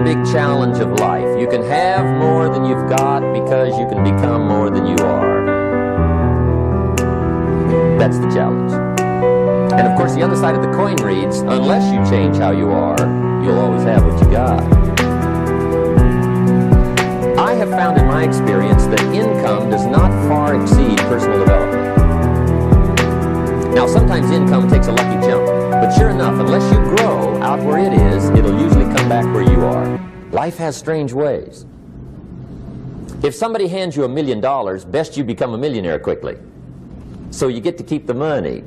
big challenge of life. You can have more than you've got because you can become more than you are. That's the challenge. And of course, the other side of the coin reads, unless you change how you are, you'll always have what you got. I have found in my experience that income does not far exceed personal development. Now, sometimes income takes a lucky jump, but sure enough, unless you grow out where it is, it'll usually come back where you are. Life has strange ways. If somebody hands you $1 million, best you become a millionaire quickly, so you get to keep the money.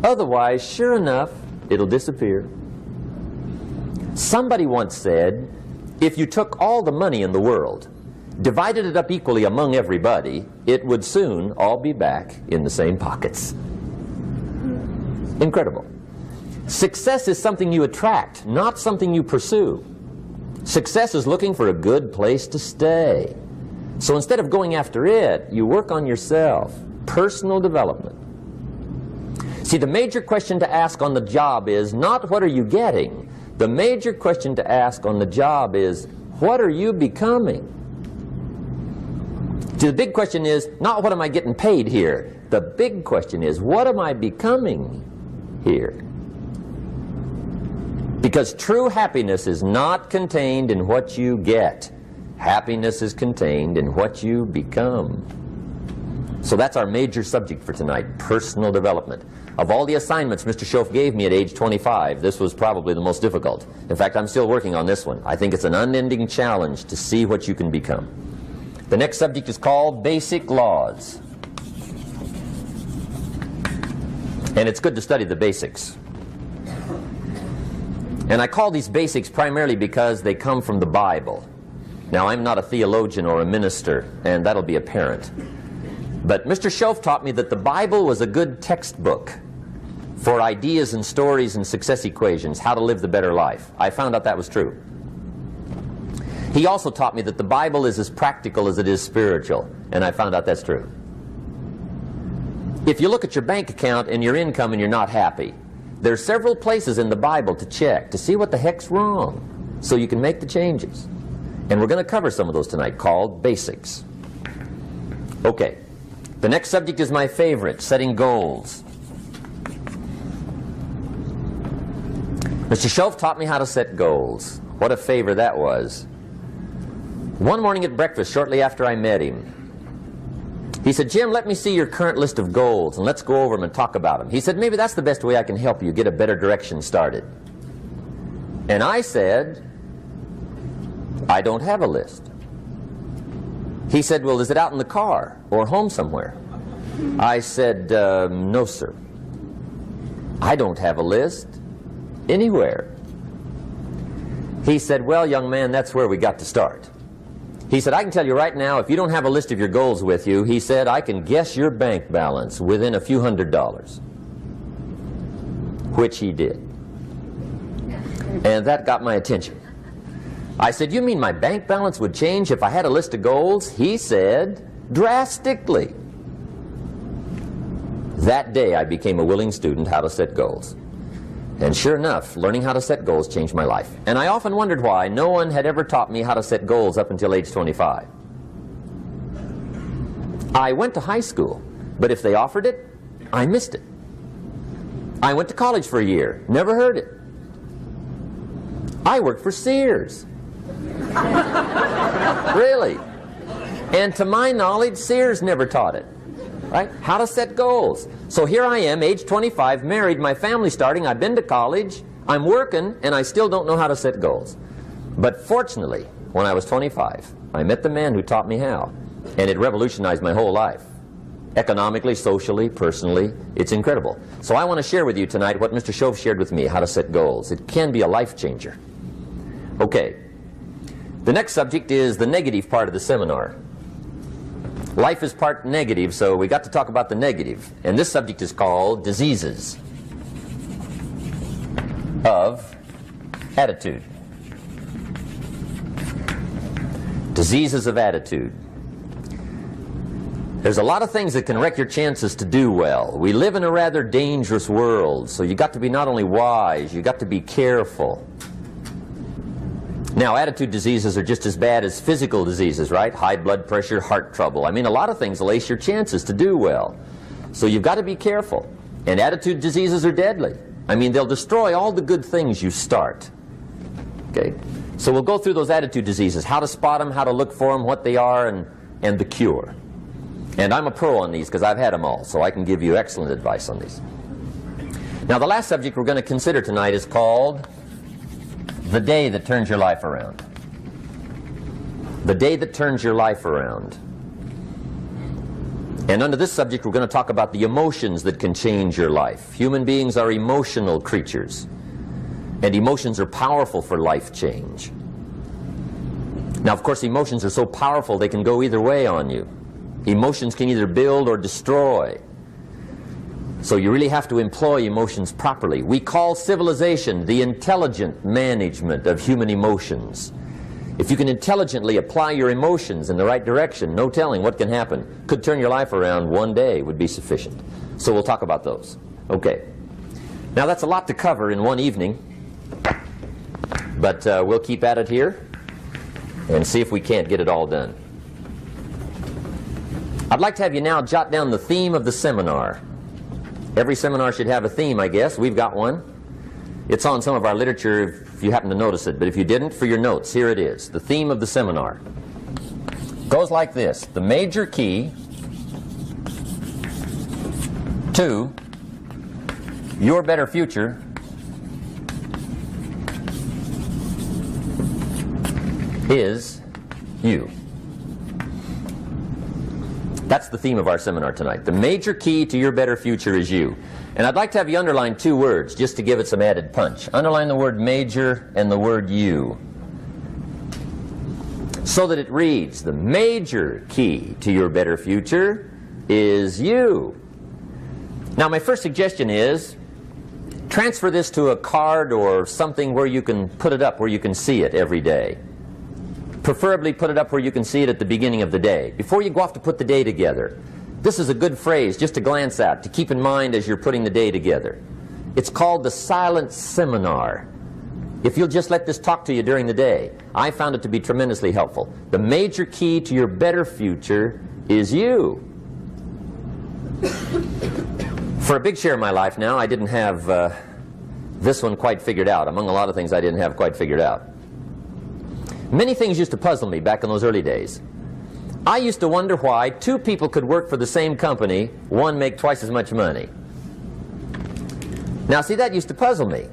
Otherwise, sure enough, it'll disappear. Somebody once said, if you took all the money in the world, divided it up equally among everybody, it would soon all be back in the same pockets. Incredible. Success is something you attract, not something you pursue. Success is looking for a good place to stay. So instead of going after it, you work on yourself. Personal development. See, the major question to ask on the job is not what are you getting. The major question to ask on the job is what are you becoming? See, the big question is not what am I getting paid here. The big question is what am I becoming here? Because true happiness is not contained in what you get. Happiness is contained in what you become. So that's our major subject for tonight, personal development. Of all the assignments Mr. Schoaf gave me at age 25, this was probably the most difficult. In fact, I'm still working on this one. I think it's an unending challenge to see what you can become. The next subject is called Basic Laws. And it's good to study the basics. And I call these basics primarily because they come from the Bible. Now, I'm not a theologian or a minister, and that'll be apparent. But Mr. Schoaf taught me that the Bible was a good textbook for ideas and stories and success equations, how to live the better life. I found out that was true. He also taught me that the Bible is as practical as it is spiritual, and I found out that's true. If you look at your bank account and your income and you're not happy, there are several places in the Bible to check to see what the heck's wrong so you can make the changes. And we're going to cover some of those tonight, called basics. Okay. The next subject is my favorite, setting goals. Mr. Schoaf taught me how to set goals. What a favor that was. One morning at breakfast, shortly after I met him, he said, Jim, let me see your current list of goals, and let's go over them and talk about them. He said, maybe that's the best way I can help you get a better direction started. And I said, I don't have a list. He said, well, is it out in the car or home somewhere? I said, no, sir. I don't have a list anywhere. He said, well, young man, that's where we got to start. He said, I can tell you right now, if you don't have a list of your goals with you, he said, I can guess your bank balance within a few $100s. Which he did. And that got my attention. I said, you mean my bank balance would change if I had a list of goals? He said, drastically. That day I became a willing student how to set goals. And sure enough, learning how to set goals changed my life. And I often wondered why no one had ever taught me how to set goals up until age 25. I went to high school, but if they offered it, I missed it. I went to college for a year, never heard it. I worked for Sears. Really. And to my knowledge, Sears never taught it. Right? How to set goals. So here I am, age 25, married, my family's starting, I've been to college, I'm working, and I still don't know how to set goals. But fortunately, when I was 25, I met the man who taught me how, and it revolutionized my whole life. Economically, socially, personally, it's incredible. So I want to share with you tonight what Mr. Schoaf shared with me, how to set goals. It can be a life changer. Okay. The next subject is the negative part of the seminar. Life is part negative, so we got to talk about the negative. And this subject is called diseases of attitude. Diseases of attitude. There's a lot of things that can wreck your chances to do well. We live in a rather dangerous world, so you got to be not only wise, you got to be careful. Now, attitude diseases are just as bad as physical diseases, right? High blood pressure, heart trouble. I mean, a lot of things will ace your chances to do well. So you've got to be careful. And attitude diseases are deadly. I mean, they'll destroy all the good things you start. Okay? So we'll go through those attitude diseases, how to spot them, how to look for them, what they are, and the cure. And I'm a pro on these because I've had them all, so I can give you excellent advice on these. Now, the last subject we're going to consider tonight is called the day that turns your life around. The day that turns your life around. And under this subject, we're going to talk about the emotions that can change your life. Human beings are emotional creatures, and emotions are powerful for life change. Now, of course, emotions are so powerful they can go either way on you. Emotions can either build or destroy. So you really have to employ emotions properly. We call civilization the intelligent management of human emotions. If you can intelligently apply your emotions in the right direction, no telling what can happen. Could turn your life around one day would be sufficient. So we'll talk about those. Okay. Now that's a lot to cover in one evening, but we'll keep at it here and see if we can't get it all done. I'd like to have you now jot down the theme of the seminar. Every seminar should have a theme, I guess. We've got one. It's on some of our literature if you happen to notice it, but if you didn't, for your notes, here it is. The theme of the seminar goes like this: the major key to your better future is you. That's the theme of our seminar tonight. The major key to your better future is you. And I'd like to have you underline two words just to give it some added punch. Underline the word major and the word you, so that it reads, the major key to your better future is you. Now, my first suggestion is transfer this to a card or something where you can put it up, where you can see it every day. Preferably put it up where you can see it at the beginning of the day, before you go off to put the day together. This is a good phrase just to glance at, to keep in mind as you're putting the day together. It's called the silent seminar. If you'll just let this talk to you during the day, I found it to be tremendously helpful. The major key to your better future is you. For a big share of my life now, I didn't have this one quite figured out. Among a lot of things I didn't have quite figured out. Many things used to puzzle me back in those early days. I used to wonder why two people could work for the same company, one make twice as much money. Now see, that used to puzzle me.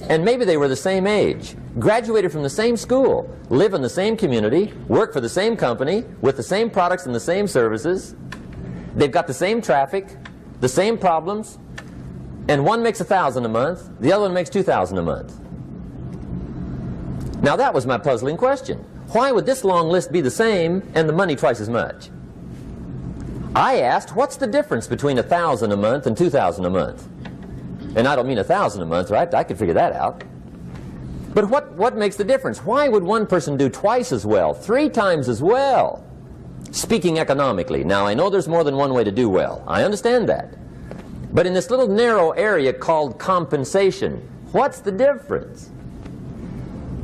And maybe they were the same age, graduated from the same school, live in the same community, work for the same company, with the same products and the same services. They've got the same traffic, the same problems, and one makes $1,000 a month, the other one makes $2,000 a month. Now that was my puzzling question. Why would this long list be the same and the money twice as much? I asked, what's the difference between $1,000 a month and $2,000 a month? And I don't mean $1,000 a month, right? I could figure that out. But what makes the difference? Why would one person do twice as well, 3 times as well? Speaking economically. Now I know there's more than one way to do well. I understand that. But in this little narrow area called compensation, what's the difference?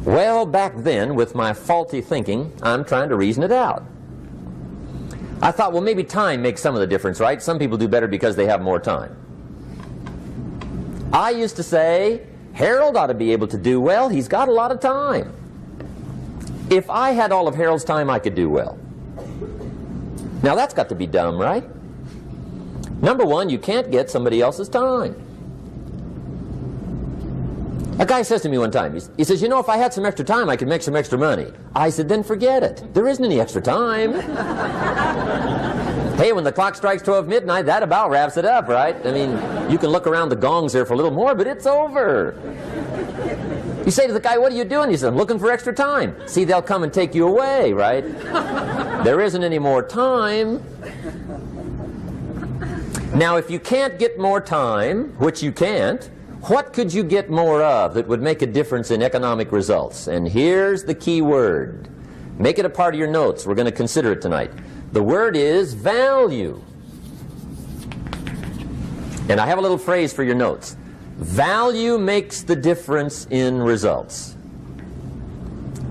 Well, back then, with my faulty thinking, I'm trying to reason it out. I thought, well, maybe time makes some of the difference, right? Some people do better because they have more time. I used to say, Harold ought to be able to do well. He's got a lot of time. If I had all of Harold's time, I could do well. Now, that's got to be dumb, right? Number one, you can't get somebody else's time. A guy says to me one time, he says, you know, if I had some extra time, I could make some extra money. I said, then forget it. There isn't any extra time. Hey, when the clock strikes 12 midnight, that about wraps it up, right? I mean, you can look around the gongs there for a little more, but it's over. You say to the guy, what are you doing? He says, I'm looking for extra time. See, they'll come and take you away, right? There isn't any more time. Now, if you can't get more time, which you can't, what could you get more of that would make a difference in economic results? And here's the key word. Make it a part of your notes. We're going to consider it tonight. The word is value. And I have a little phrase for your notes. Value makes the difference in results.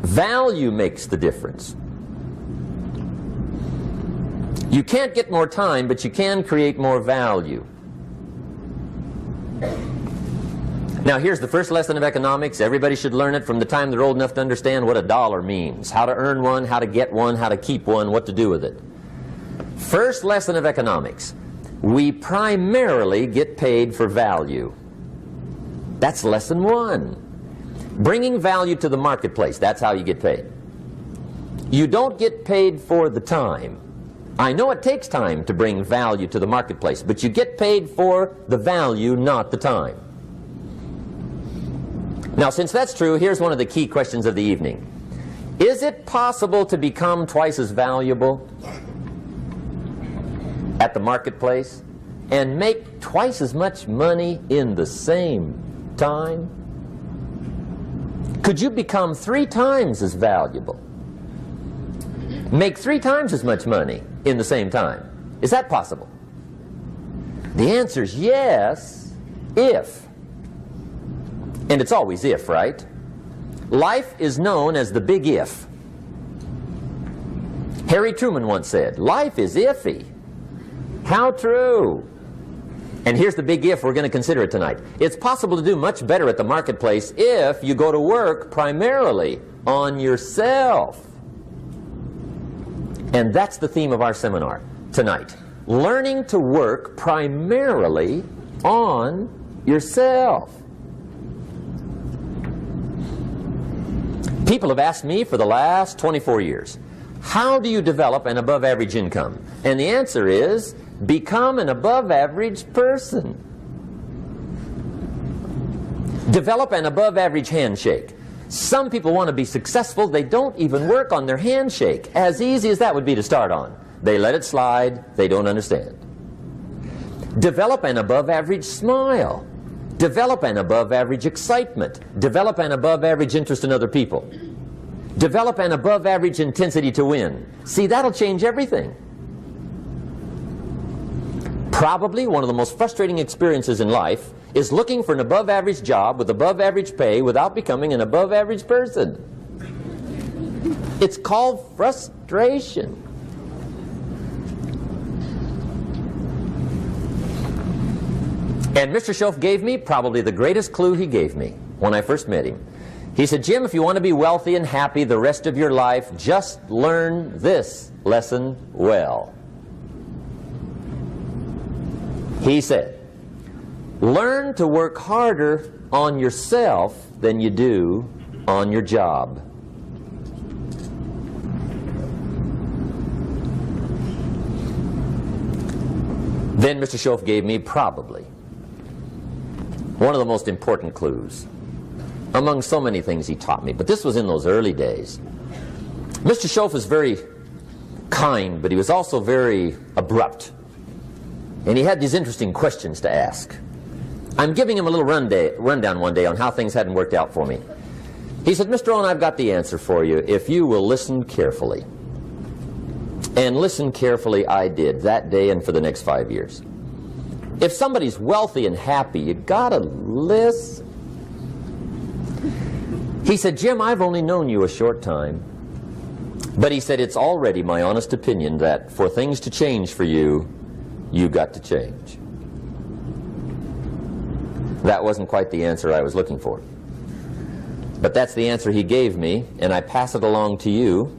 Value makes the difference. You can't get more time, but you can create more value. Now here's the first lesson of economics. Everybody should learn it from the time they're old enough to understand what a dollar means. How to earn one, how to get one, how to keep one, what to do with it. First lesson of economics. We primarily get paid for value. That's lesson one. Bringing value to the marketplace, that's how you get paid. You don't get paid for the time. I know it takes time to bring value to the marketplace, but you get paid for the value, not the time. Now, since that's true, here's one of the key questions of the evening. Is it possible to become twice as valuable at the marketplace and make twice as much money in the same time? Could you become 3 times as valuable? Make 3 times as much money in the same time? Is that possible? The answer is yes, if. And it's always if, right? Life is known as the big if. Harry Truman once said, life is iffy. How true. And here's the big if we're going to consider it tonight. It's possible to do much better at the marketplace if you go to work primarily on yourself. And that's the theme of our seminar tonight. Learning to work primarily on yourself. People have asked me for the last 24 years, how do you develop an above average income? And the answer is, become an above average person. Develop an above average handshake. Some people want to be successful, they don't even work on their handshake. As easy as that would be to start on. They let it slide, they don't understand. Develop an above average smile. Develop an above average excitement. Develop an above average interest in other people. Develop an above average intensity to win. See, that'll change everything. Probably one of the most frustrating experiences in life is looking for an above average job with above average pay without becoming an above average person. It's called frustration. And Mr. Schoaf gave me probably the greatest clue he gave me when I first met him. He said, Jim, if you want to be wealthy and happy the rest of your life, just learn this lesson well. He said, learn to work harder on yourself than you do on your job. Then Mr. Schoaf gave me probably one of the most important clues among so many things he taught me, but this was in those early days. Mr. Schoaf was very kind, but he was also very abrupt. And he had these interesting questions to ask. I'm giving him a little rundown one day on how things hadn't worked out for me. He said, Mr. Rohn, I've got the answer for you if you will listen carefully. And listen carefully I did that day and for the next 5 years. If somebody's wealthy and happy, you gotta listen. He said, Jim, I've only known you a short time. But he said, it's already my honest opinion that for things to change for you, you got to change. That wasn't quite the answer I was looking for. But that's the answer he gave me, and I pass it along to you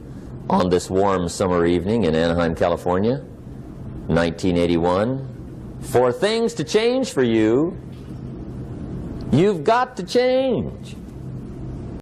on this warm summer evening in Anaheim, California, 1981. For things to change for you, you've got to change.